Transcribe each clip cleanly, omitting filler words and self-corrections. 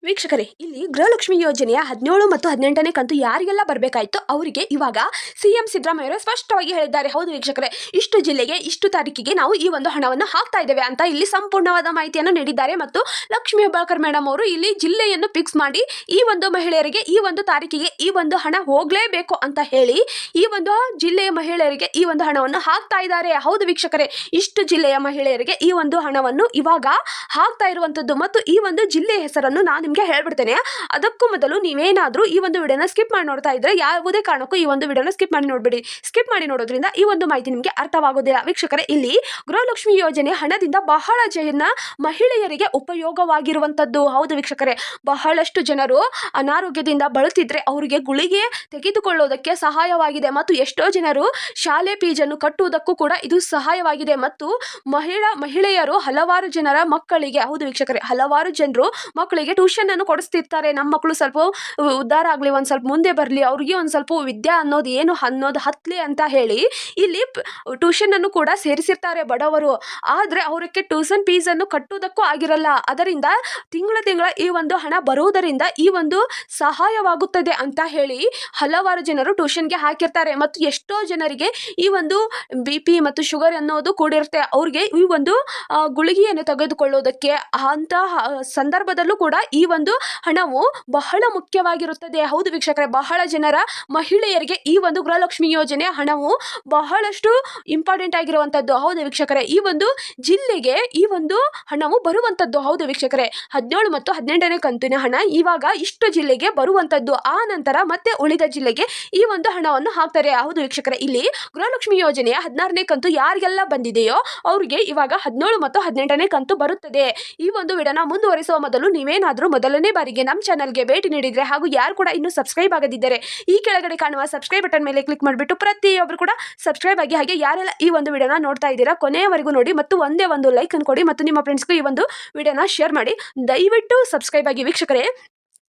ವೀಕ್ಷಕರೇ, ಇಲ್ಲಿ ಗೃಹಲಕ್ಷ್ಮಿ ಯೋಜನೆಯ 17 ಮತ್ತು 18ನೇ ಕಂತು ಯಾರಿಗೆಲ್ಲ ಬರಬೇಕಾಯಿತು ಅವರಿಗೆ ಇವಾಗ ಸಿಎಂ ಸಿದ್ದರಾಮಯ್ಯ ಸ್ಪಷ್ಟವಾಗಿ ಹೇಳಿದ್ದಾರೆ. ಹೌದು ವೀಕ್ಷಕರೇ, ಇಷ್ಟು ಜಿಲ್ಲೆಗೆ ಇಷ್ಟು ತಾರೀಕಿಗೆ ನಾವು ಈ ಒಂದು ಹಣವನ್ನು ಹಾಕ್ತಾ ಇದ್ದೇವೆ ಅಂತ ಇಲ್ಲಿ ಸಂಪೂರ್ಣವಾದ ಮಾಹಿತಿಯನ್ನು ನೀಡಿದ್ದಾರೆ. ಮತ್ತು ಲಕ್ಷ್ಮಿ ಹೆಬ್ಬಾಳ್ಕರ್ ಮೇಡಮ್ ಅವರು ಇಲ್ಲಿ ಜಿಲ್ಲೆಯನ್ನು ಫಿಕ್ಸ್ ಮಾಡಿ ಈ ಒಂದು ಮಹಿಳೆಯರಿಗೆ ಈ ಒಂದು ತಾರೀಕಿಗೆ ಈ ಒಂದು ಹಣ ಹೋಗಲೇಬೇಕು ಅಂತ ಹೇಳಿ ಈ ಒಂದು ಜಿಲ್ಲೆಯ ಮಹಿಳೆಯರಿಗೆ ಈ ಒಂದು ಹಣವನ್ನು ಹಾಕ್ತಾ ಇದ್ದಾರೆ. ಹೌದು ವೀಕ್ಷಕರೇ, ಇಷ್ಟು ಜಿಲ್ಲೆಯ ಮಹಿಳೆಯರಿಗೆ ಈ ಒಂದು ಹಣವನ್ನು ಇವಾಗ ಹಾಕ್ತಾ ಇರುವಂತದ್ದು ಮತ್ತು ಈ ಒಂದು ಜಿಲ್ಲೆಯ ಹೆಸರನ್ನು ನಾನು ನಿಮಗೆ ಹೇಳ್ಬಿಡ್ತೇನೆ. ಅದಕ್ಕೂ ಮೊದಲು ನೀವೇನಾದ್ರೂ ಈ ಒಂದು ವಿಡಿಯೋನ ಸ್ಕಿಪ್ ಮಾಡಿ ನೋಡ್ತಾ ಇದ್ರೆ ಯಾವುದೇ ಕಾರಣಕ್ಕೂ ಈ ಒಂದು ವಿಡಿಯೋನ ಸ್ಕಿಪ್ ಮಾಡಿ ನೋಡಬೇಡಿ. ಸ್ಕಿಪ್ ಮಾಡಿ ನೋಡೋದ್ರಿಂದ ಈ ಒಂದು ಮಾಹಿತಿ ನಿಮಗೆ ಅರ್ಥವಾಗೋದಿಲ್ಲ. ವೀಕ್ಷಕರೇ, ಇಲ್ಲಿ ಗೃಹಲಕ್ಷ್ಮಿ ಯೋಜನೆ ಹಣದಿಂದ ಬಹಳ ಜನ ಮಹಿಳೆಯರಿಗೆ ಉಪಯೋಗವಾಗಿರುವಂತದ್ದು. ಹೌದು ವೀಕ್ಷಕರೇ, ಬಹಳಷ್ಟು ಜನರು ಅನಾರೋಗ್ಯದಿಂದ ಬಳಲ್ತಿದ್ರೆ ಅವರಿಗೆ ಗುಳಿಗೆ ತೆಗೆದುಕೊಳ್ಳೋದಕ್ಕೆ ಸಹಾಯವಾಗಿದೆ ಮತ್ತು ಎಷ್ಟೋ ಜನರು ಶಾಲೆ ಫೀಸನ್ನು ಕಟ್ಟುವುದಕ್ಕೂ ಕೂಡ ಇದು ಸಹಾಯವಾಗಿದೆ. ಮತ್ತು ಮಹಿಳೆಯರು ಹಲವಾರು ಜನರ ಮಕ್ಕಳಿಗೆ, ಹೌದು ವೀಕ್ಷಕರೇ, ಹಲವಾರು ಜನರು ಮಕ್ಕಳಿಗೆ ಟ್ಯೂಷನ್ ಅನ್ನು ಕೊಡಿಸ್ತಿರ್ತಾರೆ. ನಮ್ಮ ಮಕ್ಕಳು ಸ್ವಲ್ಪ ಉದ್ಧಾರ ಆಗಲಿ, ಒಂದು ಸ್ವಲ್ಪ ಮುಂದೆ ಬರಲಿ, ಅವ್ರಿಗೆ ಒಂದು ಸ್ವಲ್ಪ ವಿದ್ಯಾ ಅನ್ನೋದು ಹತ್ತಲಿ ಅಂತ ಹೇಳಿ ಇಲ್ಲಿ ಟ್ಯೂಷನ್ ಅನ್ನು ಕೂಡ ಸೇರಿಸಿರ್ತಾರೆ ಬಡವರು. ಆದರೆ ಅವರಿಗೆ ಟ್ಯೂಷನ್ ಫೀಸ್ ಅನ್ನು ಕಟ್ಟುವುದಕ್ಕೂ ಆಗಿರಲ್ಲ. ಅದರಿಂದ ತಿಂಗಳ ಈ ಒಂದು ಹಣ ಬರುವುದರಿಂದ ಈ ಒಂದು ಸಹಾಯವಾಗುತ್ತದೆ ಅಂತ ಹೇಳಿ ಹಲವಾರು ಜನರು ಟ್ಯೂಷನ್ಗೆ ಹಾಕಿರ್ತಾರೆ. ಮತ್ತು ಎಷ್ಟೋ ಜನರಿಗೆ ಈ ಒಂದು BP ಮತ್ತು ಶುಗರ್ ಅನ್ನೋದು ಕೂಡಿರುತ್ತೆ. ಅವ್ರಿಗೆ ಈ ಒಂದು ಗುಳಿಗೆಯನ್ನು ತೆಗೆದುಕೊಳ್ಳೋದಕ್ಕೆ ಅಂತಹ ಸಂದರ್ಭದಲ್ಲೂ ಕೂಡ ಈ ಒಂದು ಹಣವು ಬಹಳ ಮುಖ್ಯವಾಗಿರುತ್ತದೆ. ಹೌದು ವೀಕ್ಷಕರೇ, ಬಹಳ ಜನರ ಮಹಿಳೆಯರಿಗೆ ಈ ಒಂದು ಗೃಹಲಕ್ಷ್ಮಿ ಯೋಜನೆ ಹಣವು ಬಹಳಷ್ಟು ಇಂಪಾರ್ಟೆಂಟ್ ಆಗಿರುವಂತದ್ದು. ಹೌದು ವೀಕ್ಷಕರೇ, ಈ ಒಂದು ಜಿಲ್ಲೆಗೆ ಈ ಒಂದು ಹಣವು ಬರುವಂತದ್ದು. ಹೌದು ವೀಕ್ಷಕರೇ, 17 ಮತ್ತು 18ನೇ ಕಂತಿನ ಹಣ ಇವಾಗ ಇಷ್ಟು ಜಿಲ್ಲೆಗೆ ಬರುವಂತದ್ದು. ಆ ನಂತರ ಮತ್ತೆ ಉಳಿದ ಜಿಲ್ಲೆಗೆ ಈ ಒಂದು ಹಣವನ್ನು ಹಾಕ್ತಾರೆ. ಹೌದು ವೀಕ್ಷಕರೇ, ಇಲ್ಲಿ ಗೃಹಲಕ್ಷ್ಮಿ ಯೋಜನೆಯ 16ನೇ ಕಂತು ಯಾರಿಗೆಲ್ಲ ಬಂದಿದೆಯೋ ಅವರಿಗೆ ಇವಾಗ 17 ಮತ್ತು 18ನೇ ಕಂತು ಬರುತ್ತದೆ. ಈ ಒಂದು ವಿಡಿಯೋನ ಮುಂದುವರಿಸುವ ಮೊದಲು ನೀವೇನಾದ್ರೂ ಮೊದಲನೇ ಬಾರಿಗೆ ನಮ್ಮ ಚಾನಲ್ಗೆ ಭೇಟಿ ನೀಡಿದ್ರೆ ಹಾಗೂ ಯಾರು ಕೂಡ ಇನ್ನೂ ಸಬ್ಸ್ಕ್ರೈಬ್ ಆಗದಿದ್ದರೆ ಈ ಕೆಳಗಡೆ ಕಾಣುವ ಸಬ್ಸ್ಕ್ರೈಬ್ ಬಟನ್ ಮೇಲೆ ಕ್ಲಿಕ್ ಮಾಡಿಬಿಟ್ಟು ಪ್ರತಿಯೊಬ್ಬರು ಕೂಡ ಸಬ್ಸ್ಕ್ರೈಬ್ ಆಗಿ, ಹಾಗೆ ಯಾರೆಲ್ಲ ಈ ಒಂದು ವಿಡಿಯೋನ ನೋಡ್ತಾ ಇದ್ದೀರಾ ಕೊನೆಯವರೆಗೂ ನೋಡಿ ಮತ್ತು ಒಂದೇ ಒಂದು ಲೈಕ್ ಅನ್ನು ಕೊಡಿ ಮತ್ತು ನಿಮ್ಮ ಫ್ರೆಂಡ್ಸ್ಗೂ ಈ ಒಂದು ವಿಡಿಯೋನ ಶೇರ್ ಮಾಡಿ. ದಯವಿಟ್ಟು ಸಬ್ಸ್ಕ್ರೈಬ್ ಆಗಿ. ವೀಕ್ಷಕರೇ,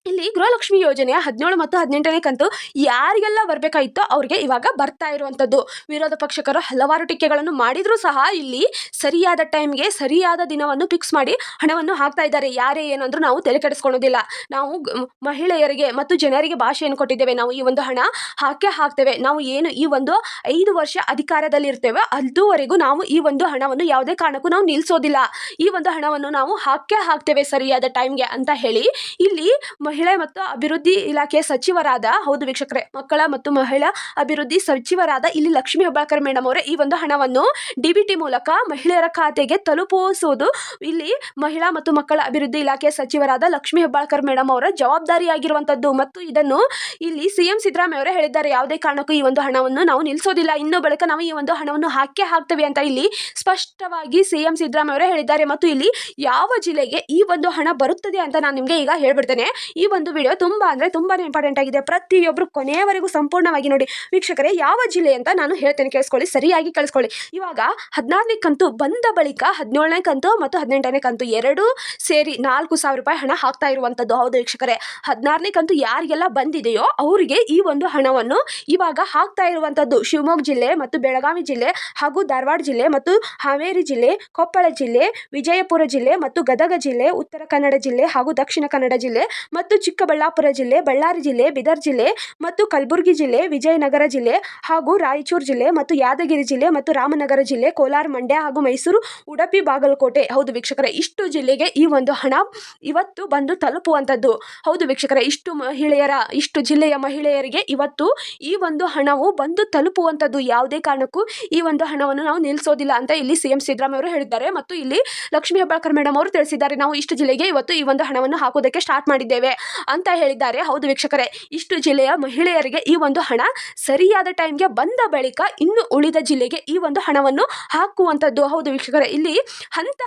ಇಲ್ಲಿ ಗೃಹಲಕ್ಷ್ಮಿ ಯೋಜನೆಯ 17 ಮತ್ತು 18ನೇ ಕಂತು ಯಾರಿಗೆಲ್ಲ ಬರಬೇಕಾಯಿತೋ ಅವ್ರಿಗೆ ಇವಾಗ ಬರ್ತಾ ಇರುವಂಥದ್ದು. ವಿರೋಧ ಪಕ್ಷಕರು ಹಲವಾರು ಟೀಕೆಗಳನ್ನು ಮಾಡಿದರೂ ಸಹ ಇಲ್ಲಿ ಸರಿಯಾದ ಟೈಮ್ಗೆ ಸರಿಯಾದ ದಿನವನ್ನು ಫಿಕ್ಸ್ ಮಾಡಿ ಹಣವನ್ನು ಹಾಕ್ತಾ ಇದ್ದಾರೆ. ಯಾರೇ ಏನಂದ್ರೂ ನಾವು ತಲೆ ಕೆಡಿಸ್ಕೊಳ್ಳೋದಿಲ್ಲ. ನಾವು ಮಹಿಳೆಯರಿಗೆ ಮತ್ತು ಜನರಿಗೆ ಭಾಷೆಯನ್ನು ಕೊಟ್ಟಿದ್ದೇವೆ, ನಾವು ಈ ಒಂದು ಹಣ ಹಾಕ್ತೇವೆ. ನಾವು ಏನು ಈ ಒಂದು 5 ವರ್ಷ ಅಧಿಕಾರದಲ್ಲಿ ಇರ್ತೇವೆ ಅದುವರೆಗೂ ನಾವು ಈ ಒಂದು ಹಣವನ್ನು ಯಾವುದೇ ಕಾರಣಕ್ಕೂ ನಾವು ನಿಲ್ಲಿಸೋದಿಲ್ಲ. ಈ ಒಂದು ಹಣವನ್ನು ನಾವು ಹಾಕ್ತೇವೆ ಸರಿಯಾದ ಟೈಮ್ಗೆ ಅಂತ ಹೇಳಿ ಇಲ್ಲಿ ಮಹಿಳಾ ಮತ್ತು ಅಭಿವೃದ್ಧಿ ಇಲಾಖೆಯ ಸಚಿವರಾದ, ಹೌದು ವೀಕ್ಷಕರೇ, ಮಕ್ಕಳ ಮತ್ತು ಮಹಿಳಾ ಅಭಿವೃದ್ಧಿ ಸಚಿವರಾದ ಇಲ್ಲಿ ಲಕ್ಷ್ಮಿ ಹೆಬ್ಬಾಳ್ಕರ್ ಮೇಡಮ್ ಅವರೇ ಈ ಒಂದು ಹಣವನ್ನು DBT ಮೂಲಕ ಮಹಿಳೆಯರ ಖಾತೆಗೆ ತಲುಪಿಸುವುದು ಇಲ್ಲಿ ಮಹಿಳಾ ಮತ್ತು ಮಕ್ಕಳ ಅಭಿವೃದ್ಧಿ ಇಲಾಖೆಯ ಸಚಿವರಾದ ಲಕ್ಷ್ಮಿ ಹೆಬ್ಬಾಳ್ಕರ್ ಮೇಡಮ್ ಅವರ ಜವಾಬ್ದಾರಿಯಾಗಿರುವಂತದ್ದು. ಮತ್ತು ಇದನ್ನು ಇಲ್ಲಿ ಸಿಎಂ ಸಿದ್ದರಾಮಯ್ಯ ಅವರೇ ಹೇಳಿದ್ದಾರೆ, ಯಾವುದೇ ಕಾರಣಕ್ಕೂ ಈ ಒಂದು ಹಣವನ್ನು ನಾವು ನಿಲ್ಲಿಸೋದಿಲ್ಲ, ಇನ್ನು ಬಳಿಕ ನಾವು ಈ ಒಂದು ಹಣವನ್ನು ಹಾಕ್ತೇವೆ ಅಂತ ಇಲ್ಲಿ ಸ್ಪಷ್ಟವಾಗಿ ಸಿಎಂ ಸಿದ್ದರಾಮಯ್ಯ ಅವರೇ ಹೇಳಿದ್ದಾರೆ. ಮತ್ತು ಇಲ್ಲಿ ಯಾವ ಜಿಲ್ಲೆಗೆ ಈ ಒಂದು ಹಣ ಬರುತ್ತದೆ ಅಂತ ನಾನು ನಿಮಗೆ ಈಗ ಹೇಳ್ಬಿಡ್ತೇನೆ. ಈ ಒಂದು ವಿಡಿಯೋ ತುಂಬಾನೇ ಇಂಪಾರ್ಟೆಂಟ್ ಆಗಿದೆ. ಪ್ರತಿಯೊಬ್ಬರು ಕೊನೆಯವರೆಗೂ ಸಂಪೂರ್ಣವಾಗಿ ನೋಡಿ. ವೀಕ್ಷಕರೇ, ಯಾವ ಜಿಲ್ಲೆ ಅಂತ ನಾನು ಹೇಳ್ತೇನೆ, ಕೇಳಿಸ್ಕೊಳ್ಳಿ, ಸರಿಯಾಗಿ ಕೇಳಿಸ್ಕೊಳ್ಳಿ. ಇವಾಗ 16ನೇ ಕಂತು ಬಂದ ಬಳಿಕ 17ನೇ ಕಂತು ಮತ್ತು 18ನೇ ಕಂತು ಎರಡೂ ಸೇರಿ 4,000 ರೂಪಾಯಿ ಹಣ ಹಾಕ್ತಾ ಇರುವಂತದ್ದು. ಹೌದು ವೀಕ್ಷಕರೇ, 16ನೇ ಕಂತು ಯಾರಿಗೆಲ್ಲ ಬಂದಿದೆಯೋ ಅವರಿಗೆ ಈ ಒಂದು ಹಣವನ್ನು ಇವಾಗ ಹಾಕ್ತಾ ಇರುವಂತದ್ದು. ಶಿವಮೊಗ್ಗ ಜಿಲ್ಲೆ ಮತ್ತು ಬೆಳಗಾವಿ ಜಿಲ್ಲೆ ಹಾಗೂ ಧಾರವಾಡ ಜಿಲ್ಲೆ ಮತ್ತು ಹಾವೇರಿ ಜಿಲ್ಲೆ, ಕೊಪ್ಪಳ ಜಿಲ್ಲೆ, ವಿಜಯಪುರ ಜಿಲ್ಲೆ ಮತ್ತು ಗದಗ ಜಿಲ್ಲೆ, ಉತ್ತರ ಕನ್ನಡ ಜಿಲ್ಲೆ ಹಾಗೂ ದಕ್ಷಿಣ ಕನ್ನಡ ಜಿಲ್ಲೆ ಮತ್ತು ಚಿಕ್ಕಬಳ್ಳಾಪುರ ಜಿಲ್ಲೆ, ಬಳ್ಳಾರಿ ಜಿಲ್ಲೆ, ಬೀದರ್ ಜಿಲ್ಲೆ ಮತ್ತು ಕಲಬುರಗಿ ಜಿಲ್ಲೆ, ವಿಜಯನಗರ ಜಿಲ್ಲೆ ಹಾಗೂ ರಾಯಚೂರು ಜಿಲ್ಲೆ ಮತ್ತು ಯಾದಗಿರಿ ಜಿಲ್ಲೆ ಮತ್ತು ರಾಮನಗರ ಜಿಲ್ಲೆ, ಕೋಲಾರ, ಮಂಡ್ಯ ಹಾಗೂ ಮೈಸೂರು, ಉಡುಪಿ, ಬಾಗಲಕೋಟೆ. ಹೌದು ವೀಕ್ಷಕರೇ, ಇಷ್ಟು ಜಿಲ್ಲೆಗೆ ಈ ಒಂದು ಹಣ ಇವತ್ತು ಬಂದು ತಲುಪುವಂಥದ್ದು. ಹೌದು ವೀಕ್ಷಕರೇ, ಇಷ್ಟು ಜಿಲ್ಲೆಯ ಮಹಿಳೆಯರಿಗೆ ಇವತ್ತು ಈ ಒಂದು ಹಣವು ಬಂದು ತಲುಪುವಂಥದ್ದು. ಯಾವುದೇ ಕಾರಣಕ್ಕೂ ಈ ಒಂದು ಹಣವನ್ನು ನಾವು ನಿಲ್ಲಿಸೋದಿಲ್ಲ ಅಂತ ಇಲ್ಲಿ ಸಿಎಂ ಸಿದ್ದರಾಮಯ್ಯ ಅವರು ಹೇಳಿದ್ದಾರೆ. ಮತ್ತು ಇಲ್ಲಿ ಲಕ್ಷ್ಮಿ ಹೆಬ್ಬಾಳ್ಕರ್ ಮೇಡಮ್ ಅವರು ತಿಳಿಸಿದ್ದಾರೆ, ನಾವು ಇಷ್ಟು ಜಿಲ್ಲೆಗೆ ಇವತ್ತು ಈ ಒಂದು ಹಣವನ್ನು ಹಾಕೋದಕ್ಕೆ ಸ್ಟಾರ್ಟ್ ಮಾಡಿದ್ದೇವೆ ಅಂತ ಹೇಳಿದ್ದಾರೆ. ಹೌದು ವೀಕ್ಷಕರೇ, ಇಷ್ಟು ಜಿಲ್ಲೆಯ ಮಹಿಳೆಯರಿಗೆ ಈ ಒಂದು ಹಣ ಸರಿಯಾದ ಟೈಮ್ಗೆ ಬಂದ ಬಳಿಕ ಇನ್ನು ಉಳಿದ ಜಿಲ್ಲೆಗೆ ಈ ಒಂದು ಹಣವನ್ನು ಹಾಕುವಂಥದ್ದು. ಹೌದು ವೀಕ್ಷಕರೇ, ಇಲ್ಲಿ ಹಂತ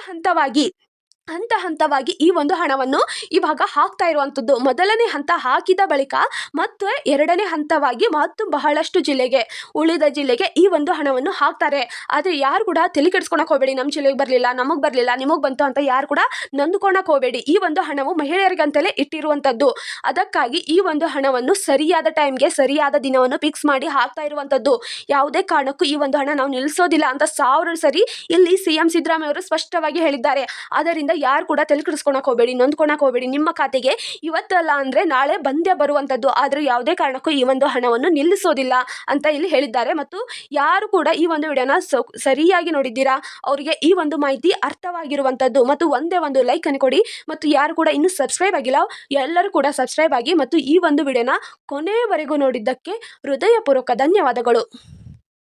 ಹಂತವಾಗಿ ಈ ಒಂದು ಹಣವನ್ನು ಇವಾಗ ಹಾಕ್ತಾ ಇರುವಂಥದ್ದು. ಮೊದಲನೇ ಹಂತ ಹಾಕಿದ ಬಳಿಕ ಮತ್ತು 2ನೇ ಹಂತವಾಗಿ ಮತ್ತು ಬಹಳಷ್ಟು ಜಿಲ್ಲೆಗೆ, ಉಳಿದ ಜಿಲ್ಲೆಗೆ ಈ ಒಂದು ಹಣವನ್ನು ಹಾಕ್ತಾರೆ. ಆದರೆ ಯಾರು ಕೂಡ ತಲೆ ಕೆಡಿಸ್ಕೊಳಕ್ಕೆ ಹೋಗಬೇಡಿ, ನಮ್ಮ ಜಿಲ್ಲೆಗೆ ಬರಲಿಲ್ಲ, ನಮಗೆ ಬರಲಿಲ್ಲ, ನಿಮಗೆ ಬಂತು ಅಂತ ಯಾರು ಕೂಡ ನೊಂದುಕೊಳಕ್ಕೆ ಹೋಗಬೇಡಿ. ಈ ಒಂದು ಹಣವು ಮಹಿಳೆಯರಿಗಂತಲೇ ಇಟ್ಟಿರುವಂಥದ್ದು. ಅದಕ್ಕಾಗಿ ಈ ಒಂದು ಹಣವನ್ನು ಸರಿಯಾದ ಟೈಮ್ಗೆ ಸರಿಯಾದ ದಿನವನ್ನು ಫಿಕ್ಸ್ ಮಾಡಿ ಹಾಕ್ತಾ ಇರುವಂಥದ್ದು. ಯಾವುದೇ ಕಾರಣಕ್ಕೂ ಈ ಒಂದು ಹಣ ನಾವು ನಿಲ್ಲಿಸೋದಿಲ್ಲ ಅಂತ 1000 ಸರಿ ಇಲ್ಲಿ ಸಿಎಂ ಸಿದ್ದರಾಮಯ್ಯ ಅವರು ಸ್ಪಷ್ಟವಾಗಿ ಹೇಳಿದ್ದಾರೆ. ಆದ್ದರಿಂದ ಯಾರು ಕೂಡ ತಲೆ ಕೆಡಿಸ್ಕೊಳಕ್ ಹೋಗಬೇಡಿ, ನೊಂದ್ಕೊಳಕ್ ಹೋಗಬೇಡಿ. ನಿಮ್ಮ ಖಾತೆಗೆ ಇವತ್ತಲ್ಲ ಅಂದರೆ ನಾಳೆ ಬಂದೇ ಬರುವಂಥದ್ದು. ಆದರೆ ಯಾವುದೇ ಕಾರಣಕ್ಕೂ ಈ ಒಂದು ಹಣವನ್ನು ನಿಲ್ಲಿಸೋದಿಲ್ಲ ಅಂತ ಇಲ್ಲಿ ಹೇಳಿದ್ದಾರೆ. ಮತ್ತು ಯಾರು ಕೂಡ ಈ ಒಂದು ವಿಡಿಯೋನ ಸರಿಯಾಗಿ ನೋಡಿದ್ದೀರಾ, ಅವರಿಗೆ ಈ ಒಂದು ಮಾಹಿತಿ ಅರ್ಥವಾಗಿರುವಂಥದ್ದು. ಮತ್ತು ಒಂದೇ ಒಂದು ಲೈಕ್ ಅನ್ನು ಕೊಡಿ. ಮತ್ತು ಯಾರು ಕೂಡ ಇನ್ನೂ ಸಬ್ಸ್ಕ್ರೈಬ್ ಆಗಿಲ್ಲ ಎಲ್ಲರೂ ಕೂಡ ಸಬ್ಸ್ಕ್ರೈಬ್ ಆಗಿ. ಮತ್ತು ಈ ಒಂದು ವಿಡಿಯೋನ ಕೊನೆಯವರೆಗೂ ನೋಡಿದ್ದಕ್ಕೆ ಹೃದಯಪೂರ್ವಕ ಧನ್ಯವಾದಗಳು.